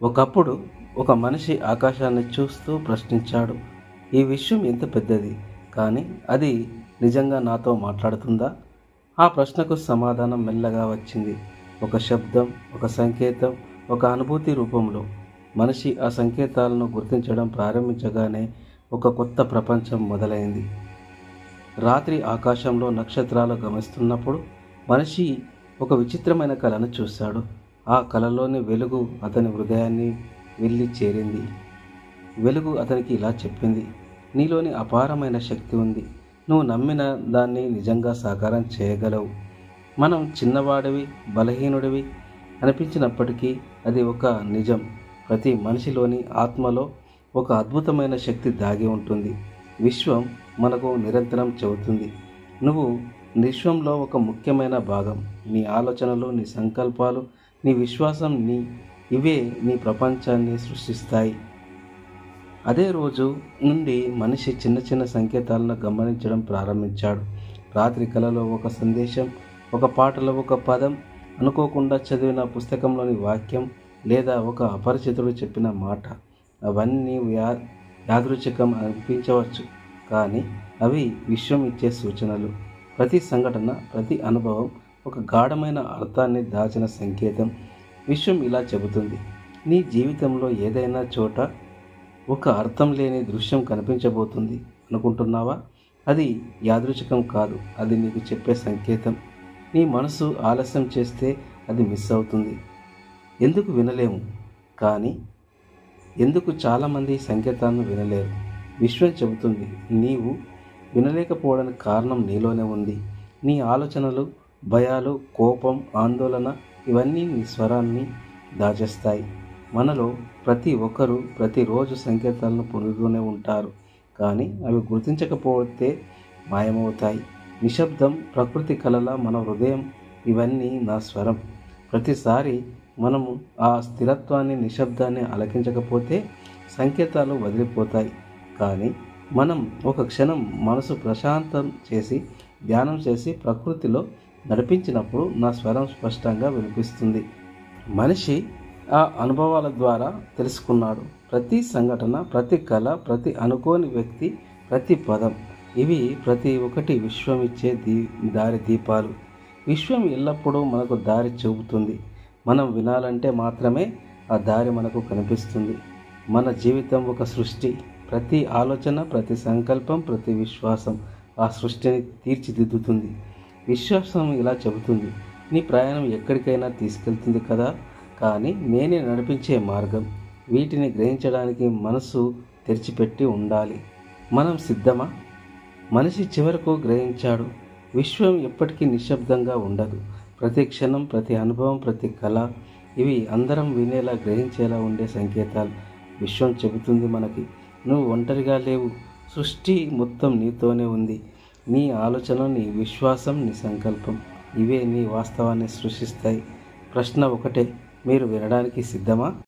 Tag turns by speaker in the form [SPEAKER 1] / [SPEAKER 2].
[SPEAKER 1] ఒకప్పుడు ఒక మనిషి ఆకాశాన్ని చూస్తూ ప్రశ్నించాడు, ఈ విశ్వం ఎంత పెద్దది, కానీ అది నిజంగా నాతో మాట్లాడుతుందా? ఆ ప్రశ్నకు సమాధానం మెల్లగా వచ్చింది. ఒక శబ్దం, ఒక సంకేతం, ఒక అనుభూతి రూపంలో. మనిషి ఆ సంకేతాలను గుర్తించడం ప్రారంభించగానే ఒక కొత్త ప్రపంచం మొదలైంది. రాత్రి ఆకాశంలో నక్షత్రాలు గమనిస్తున్నప్పుడు మనిషి ఒక విచిత్రమైన కళను చూశాడు. ఆ కళలోని వెలుగు అతని హృదయాన్ని వెళ్ళి చేరింది. వెలుగు అతనికి ఇలా చెప్పింది, నీలోని అపారమైన శక్తి ఉంది, నువ్వు నమ్మిన దాన్ని నిజంగా సాకారం చేయగలవు. మనం చిన్నవాడివి, బలహీనుడివి అనిపించినప్పటికీ అది ఒక నిజం. ప్రతి మనిషిలోని ఆత్మలో ఒక అద్భుతమైన శక్తి దాగి ఉంటుంది. విశ్వం మనకు నిరంతరం చెబుతుంది, నువ్వు విశ్వంలో ఒక ముఖ్యమైన భాగం. నీ ఆలోచనలు, నీ సంకల్పాలు, నీ విశ్వాసం ఇవే నీ ప్రపంచాన్ని సృష్టిస్తాయి. అదే రోజు నుండి మనిషి చిన్న చిన్న సంకేతాలను గమనించడం ప్రారంభించాడు. రాత్రి కలలో ఒక సందేశం, ఒక పాటలో ఒక పదం, అనుకోకుండా చదివిన పుస్తకంలోని వాక్యం, లేదా ఒక అపరిచితుడు చెప్పిన మాట. అవన్నీ యాదృచ్ఛికం అనిపించవచ్చు, కానీ అవి విశ్వం ఇచ్చే సూచనలు. ప్రతి సంఘటన, ప్రతి అనుభవం ఒక గాఢమైన అర్థాన్ని దాచిన సంకేతం. విశ్వం ఇలా చెబుతుంది, నీ జీవితంలో ఏదైనా చోట ఒక అర్థం లేని దృశ్యం కనిపించబోతుంది అనుకుంటున్నావా? అది యాదృచ్ఛికం కాదు, అది నీకు చెప్పే సంకేతం. నీ మనసు ఆలస్యం చేస్తే అది మిస్ అవుతుంది. ఎందుకు వినలేము? కానీ ఎందుకు చాలామంది సంకేతాలను వినలేరు? విశ్వం చెబుతుంది, నీవు వినలేకపోవడానికి కారణం నీలోనే ఉంది. నీ ఆలోచనలు, భయాలు, కోపం, ఆందోళన ఇవన్నీ నీ స్వరాన్ని దాచేస్తాయి. మనలో ప్రతి ఒక్కరూ ప్రతిరోజు సంకేతాలను పొందుతూనే ఉంటారు, కానీ అవి గుర్తించకపోతే మాయమవుతాయి. నిశ్శబ్దం, ప్రకృతి, కలల, మన హృదయం ఇవన్నీ నా స్వరం. ప్రతిసారి మనము ఆ స్థిరత్వాన్ని, నిశ్శబ్దాన్ని ఆలకించకపోతే సంకేతాలు వదిలిపోతాయి. కానీ మనం ఒక క్షణం మనసు ప్రశాంతం చేసి, ధ్యానం చేసి ప్రకృతిలో నడిపించినప్పుడు నా స్వరం స్పష్టంగా వినిపిస్తుంది. మనిషి ఆ అనుభవాల ద్వారా తెలుసుకున్నాడు. ప్రతి సంఘటన, ప్రతి కళ, ప్రతి అనుకోని వ్యక్తి, ప్రతి పదం, ఇవి ప్రతి ఒక్కటి విశ్వం ఇచ్చే దారి దీపాలు. విశ్వం ఎల్లప్పుడూ మనకు దారి చూపుతుంది. మనం వినాలంటే మాత్రమే ఆ దారి మనకు కనిపిస్తుంది. మన జీవితం ఒక సృష్టి. ప్రతి ఆలోచన, ప్రతి సంకల్పం, ప్రతి విశ్వాసం ఆ సృష్టిని తీర్చిదిద్దుతుంది. విశ్వాసం ఇలా చెబుతుంది, నీ ప్రయాణం ఎక్కడికైనా తీసుకెళ్తుంది కదా, కానీ నేనే నడిపించే మార్గం. వీటిని గ్రహించడానికి మనసు తెరిచిపెట్టి ఉండాలి. మనం సిద్ధమా? మనిషి చివరకు గ్రహించాడు, విశ్వం ఎప్పటికీ నిశ్శబ్దంగా ఉండదు. ప్రతి క్షణం, ప్రతి అనుభవం, ప్రతి కళ, ఇవి అందరం వినేలా, గ్రహించేలా ఉండే సంకేతాలు. విశ్వం చెబుతుంది మనకి, నువ్వు ఒంటరిగా లేవు, సృష్టి మొత్తం నీతోనే ఉంది. నీ ఆలోచన, నీ విశ్వాసం, నీ సంకల్పం ఇవే నీ వాస్తవాన్ని సృష్టిస్తాయి. ప్రశ్న ఒకటే, మీరు వినడానికి సిద్ధమా?